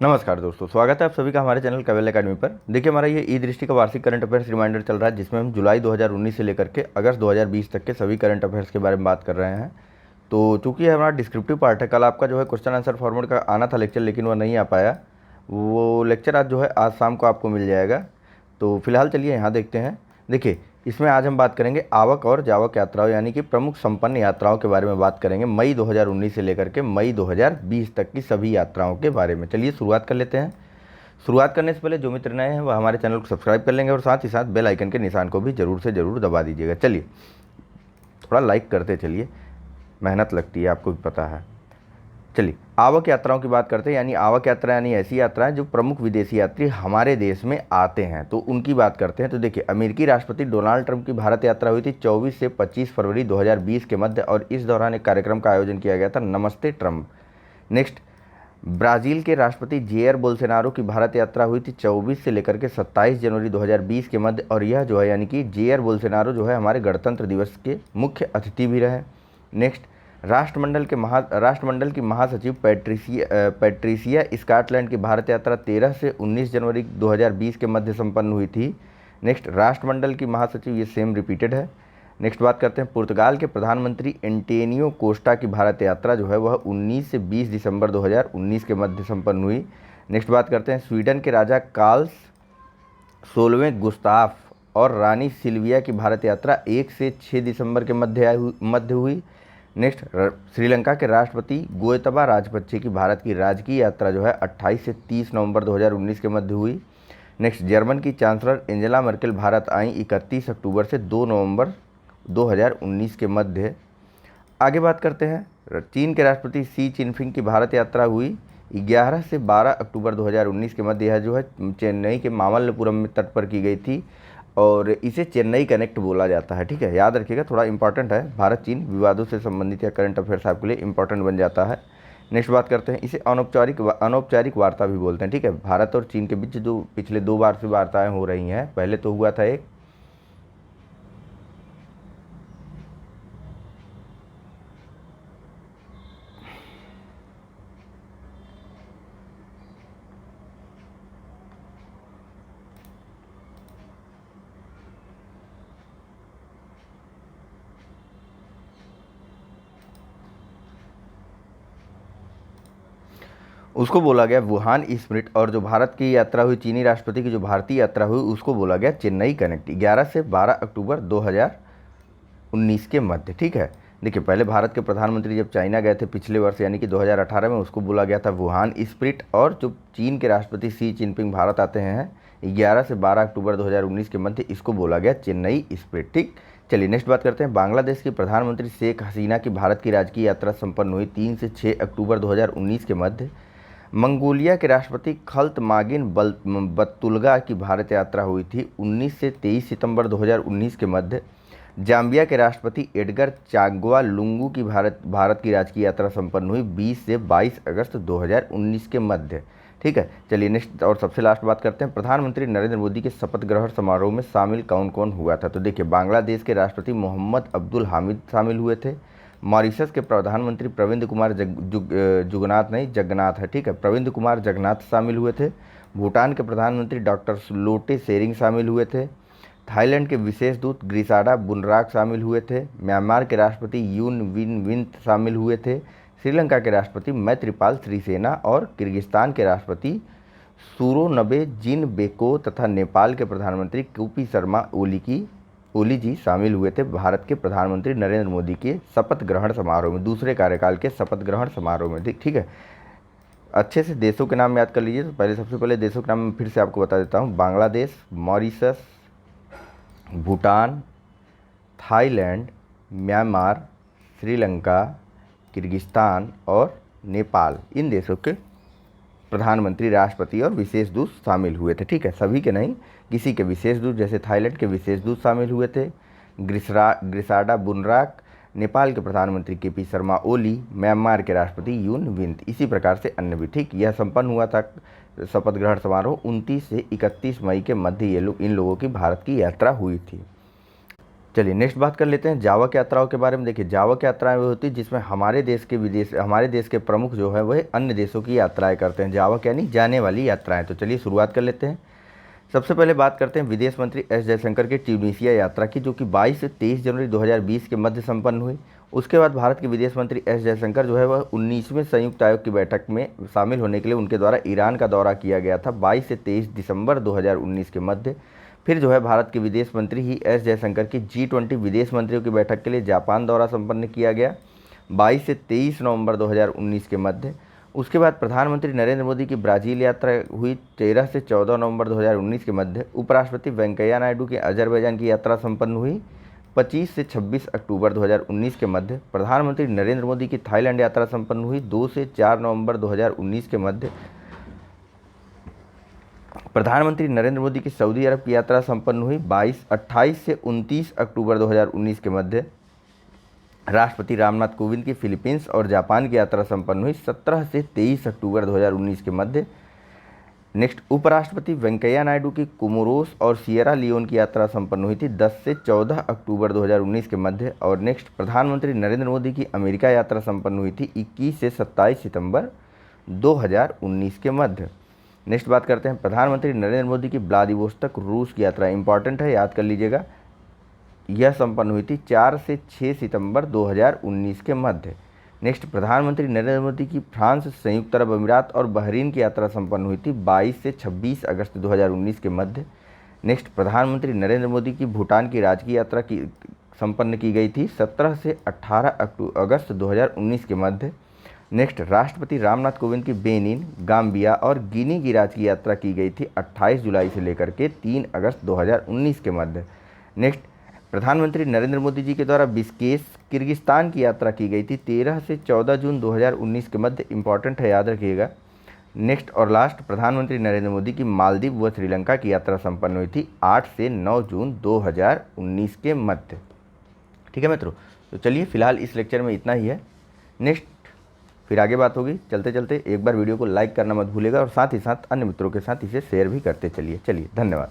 नमस्कार दोस्तों, स्वागत है आप सभी का हमारे चैनल कवेल एकेडमी पर। देखिए, हमारा ये ई दृष्टि का वार्षिक करंट अफेयर्स रिमाइंडर चल रहा है, जिसमें हम जुलाई 2019 से लेकर के अगस्त 2020 तक के सभी करंट अफेयर्स के बारे में बात कर रहे हैं। तो चूंकि ये हमारा डिस्क्रिप्टिव पार्ट है, कल आपका जो है क्वेश्चन आंसर फॉर्मेट का आना था लेक्चर, लेकिन वह नहीं आ पाया। वो लेक्चर आज जो है आज शाम को आपको मिल जाएगा। तो फिलहाल चलिए यहाँ देखते हैं। देखिए, इसमें आज हम बात करेंगे आवक और जावक यात्राओं यानी कि प्रमुख संपन्न यात्राओं के बारे में बात करेंगे। मई 2019 से लेकर के मई 2020 तक की सभी यात्राओं के बारे में। चलिए शुरुआत कर लेते हैं। शुरुआत करने से पहले जो मित्र नए हैं वह हमारे चैनल को सब्सक्राइब कर लेंगे और साथ ही साथ बेल आइकन के निशान को भी जरूर से ज़रूर दबा दीजिएगा। चलिए थोड़ा लाइक करते चलिए, मेहनत लगती है, आपको भी पता है। चलिए आवक यात्राओं की बात करते हैं। यानी आवक यात्रा यानी ऐसी यात्राएं जो प्रमुख विदेशी यात्री हमारे देश में आते हैं, तो उनकी बात करते हैं। तो देखिए, अमेरिकी राष्ट्रपति डोनाल्ड ट्रंप की भारत यात्रा हुई थी 24 से 25 फरवरी 2020 के मध्य, और इस दौरान एक कार्यक्रम का आयोजन किया गया था, नमस्ते ट्रंप। नेक्स्ट, ब्राज़ील के राष्ट्रपति जेयर बोल्सोनारो की भारत यात्रा हुई थी 24 से लेकर के 27 जनवरी 2020 के मध्य, और यह जो है यानी कि जेयर बोल्सोनारो जो है हमारे गणतंत्र दिवस के मुख्य अतिथि भी रहे। नेक्स्ट, राष्ट्रमंडल की महासचिव पैट्रिसिया स्कॉटलैंड की भारत यात्रा 13 से 19 जनवरी 2020 के मध्य संपन्न हुई थी। नेक्स्ट, राष्ट्रमंडल की महासचिव, ये सेम रिपीटेड है। नेक्स्ट बात करते हैं, पुर्तगाल के प्रधानमंत्री एंटेनियो कोस्टा की भारत यात्रा जो है वह 19 से 20 दिसंबर 2019 के मध्य संपन्न हुई। नेक्स्ट बात करते हैं, स्वीडन के राजा कार्ल्स 16वें गुस्ताफ और रानी सिल्विया की भारत यात्रा 1 से 6 दिसंबर के मध्य हुई। नेक्स्ट, श्रीलंका के राष्ट्रपति गोतबा राजपक्षे की भारत की राजकीय यात्रा जो है 28 से 30 नवंबर 2019 के मध्य हुई। नेक्स्ट, जर्मन की चांसलर एंजेला मर्केल भारत आई 31 अक्टूबर से 2 नवंबर 2019 के मध्य। आगे बात करते हैं, चीन के राष्ट्रपति शी चिनफिंग की भारत यात्रा हुई 11 से 12 अक्टूबर 2019 के मध्य। यह जो है चेन्नई के मामल्लपुरम में तट पर की गई थी, और इसे चेन्नई कनेक्ट बोला जाता है। ठीक है, याद रखिएगा, थोड़ा इंपॉर्टेंट है। भारत चीन विवादों से संबंधित या करंट अफेयर्स आपके लिए इंपॉर्टेंट बन जाता है। नेक्स्ट बात करते हैं, इसे अनौपचारिक वार्ता भी बोलते हैं। ठीक है, भारत और चीन के बीच जो पिछले 2 बार से वार्ताएं हो रही हैं, पहले तो हुआ था एक, उसको बोला गया वुहान स्पिरिट, और जो भारत की यात्रा हुई, चीनी राष्ट्रपति की जो भारतीय यात्रा हुई, उसको बोला गया चेन्नई कनेक्ट, 11 से 12 अक्टूबर 2019 के मध्य। ठीक है, देखिए, पहले भारत के प्रधानमंत्री जब चाइना गए थे पिछले वर्ष यानी कि 2018 में, उसको बोला गया था वुहान स्पिरिट, और जो चीन के राष्ट्रपति शी चिनपिंग भारत आते हैं 11 से 12 अक्टूबर 2019 के मध्य, इसको बोला गया चेन्नई स्पिरिट। ठीक, चलिए नेक्स्ट बात करते हैं, बांग्लादेश की प्रधानमंत्री शेख हसीना की भारत की राजकीय यात्रा संपन्न हुई 3 से 6 अक्टूबर 2019 के मध्य। मंगोलिया के राष्ट्रपति खल्तमागिन बत्तुलगा की भारत यात्रा हुई थी 19 से 23 सितंबर 2019 के मध्य। जाम्बिया के राष्ट्रपति एडगर चांगवा लुंगू की भारत की राजकीय यात्रा संपन्न हुई 20 से 22 अगस्त 2019 के मध्य। ठीक है, चलिए नेक्स्ट और सबसे लास्ट बात करते हैं, प्रधानमंत्री नरेंद्र मोदी के शपथ ग्रहण समारोह में शामिल कौन कौन हुआ था। तो देखिए, बांग्लादेश के राष्ट्रपति मोहम्मद अब्दुल हामिद शामिल हुए थे। मॉरिशस के प्रधानमंत्री प्रविंद कुमार जगन्नाथ है। ठीक है, प्रविंद कुमार जगन्नाथ शामिल हुए थे। भूटान के प्रधानमंत्री डॉक्टर लोटे शेरिंग शामिल हुए थे। थाईलैंड के विशेष दूत ग्रिसाडा बुनराक शामिल हुए थे। म्यांमार के राष्ट्रपति यून विन विंत शामिल हुए थे। श्रीलंका के राष्ट्रपति मैत्रीपाल सिरिसेना और किर्गिस्तान के राष्ट्रपति सूरोनबे जिनबेको तथा नेपाल के प्रधानमंत्री केपी शर्मा ओली जी शामिल हुए थे भारत के प्रधानमंत्री नरेंद्र मोदी के शपथ ग्रहण समारोह में, दूसरे कार्यकाल के शपथ ग्रहण समारोह में। ठीक है, अच्छे से देशों के नाम याद कर लीजिए। तो पहले सबसे पहले देशों के नाम मैं फिर से आपको बता देता हूँ, Bangladesh, Mauritius, Bhutan, Thailand, Myanmar, Sri Lanka, Kyrgyzstan और नेपाल। इन देशों के प्रधानमंत्री, राष्ट्रपति और विशेष दूत शामिल हुए थे। ठीक है, सभी के नहीं, किसी के विशेष दूत, जैसे थाईलैंड के विशेष दूत शामिल हुए थे ग्रिसाडा बुनराक, नेपाल के प्रधानमंत्री केपी शर्मा ओली, म्यांमार के राष्ट्रपति यून विंत, इसी प्रकार से अन्य भी। ठीक, यह संपन्न हुआ था शपथ ग्रहण समारोह 29 से 31 मई के मध्य इन लोगों की भारत की यात्रा हुई थी। चलिए नेक्स्ट बात कर लेते हैं जावक यात्राओं के बारे में। देखिए जावक यात्राएं वो होती है जिसमें हमारे देश के प्रमुख जो है वह अन्य देशों की यात्राएं करते हैं। जावक यानी जाने वाली यात्राएं। तो चलिए शुरुआत कर लेते हैं। सबसे पहले बात करते हैं विदेश मंत्री एस जयशंकर की ट्यूनीशिया यात्रा की, जो कि 22 से 23 जनवरी 2020 के मध्य संपन्न हुई। उसके बाद भारत के विदेश मंत्री एस जयशंकर जो है वह 19वें संयुक्त आयोग की बैठक में शामिल होने के लिए उनके द्वारा ईरान का दौरा किया गया था 22 से 23 दिसंबर 2019 के मध्य। फिर जो है भारत के विदेश मंत्री ही एस जयशंकर की G20 विदेश मंत्रियों की बैठक के लिए जापान दौरा संपन्न किया गया 22 से 23 नवंबर 2019 के मध्य। उसके बाद प्रधानमंत्री नरेंद्र मोदी की ब्राज़ील यात्रा हुई 13 से 14 नवंबर 2019 के मध्य। उपराष्ट्रपति वेंकैया नायडू की अजरबैजान की यात्रा संपन्न हुई 25 से 26 अक्टूबर 2019 के मध्य। प्रधानमंत्री नरेंद्र मोदी की थाईलैंड यात्रा संपन्न हुई 2 से 4 नवंबर 2019 के मध्य। प्रधानमंत्री नरेंद्र मोदी की सऊदी अरब की यात्रा संपन्न हुई 28 से 29 अक्टूबर 2019 के मध्य। राष्ट्रपति रामनाथ कोविंद की फिलीपींस और जापान की यात्रा संपन्न हुई 17 से 23 अक्टूबर 2019 के मध्य। नेक्स्ट उपराष्ट्रपति वेंकैया नायडू की कोमोरोस और सिएरा लियोन की यात्रा संपन्न हुई थी 10 से 14 अक्टूबर 2019 के मध्य। और नेक्स्ट प्रधानमंत्री नरेंद्र मोदी की अमेरिका यात्रा संपन्न हुई थी 21 से 27 सितंबर 2019 के मध्य। नेक्स्ट बात करते हैं प्रधानमंत्री नरेंद्र मोदी की व्लादिवोस्तोक रूस की यात्रा। इंपॉर्टेंट है, याद कर लीजिएगा। यह संपन्न हुई थी 4 से 6 सितंबर 2019 के मध्य। नेक्स्ट प्रधानमंत्री नरेंद्र मोदी की फ्रांस, संयुक्त अरब अमीरात और बहरीन की यात्रा संपन्न हुई थी 22 से 26 अगस्त 2019 के मध्य। नेक्स्ट प्रधानमंत्री नरेंद्र मोदी की भूटान की राजकीय यात्रा की संपन्न की गई थी 17 से 18 अगस्त 2019 के मध्य। नेक्स्ट राष्ट्रपति रामनाथ कोविंद की बेनिन, गाम्बिया और गिनी की राजकीय यात्रा की गई थी 28 जुलाई से लेकर के 3 अगस्त 2019 के मध्य। नेक्स्ट प्रधानमंत्री नरेंद्र मोदी जी के द्वारा बिस्केश, किर्गिस्तान की यात्रा की गई थी 13 से 14 जून 2019 के मध्य। इंपॉर्टेंट है, याद रखिएगा। नेक्स्ट और लास्ट प्रधानमंत्री नरेंद्र मोदी की मालदीव व श्रीलंका की यात्रा संपन्न हुई थी 8 से 9 जून 2019 के मध्य। ठीक है मित्रों, तो चलिए फिलहाल इस लेक्चर में इतना ही है। नेक्स्ट फिर आगे बात होगी। चलते चलते एक बार वीडियो को लाइक करना मत भूलिएगा और साथ ही साथ अन्य मित्रों के साथ इसे शेयर भी करते चलिए। धन्यवाद।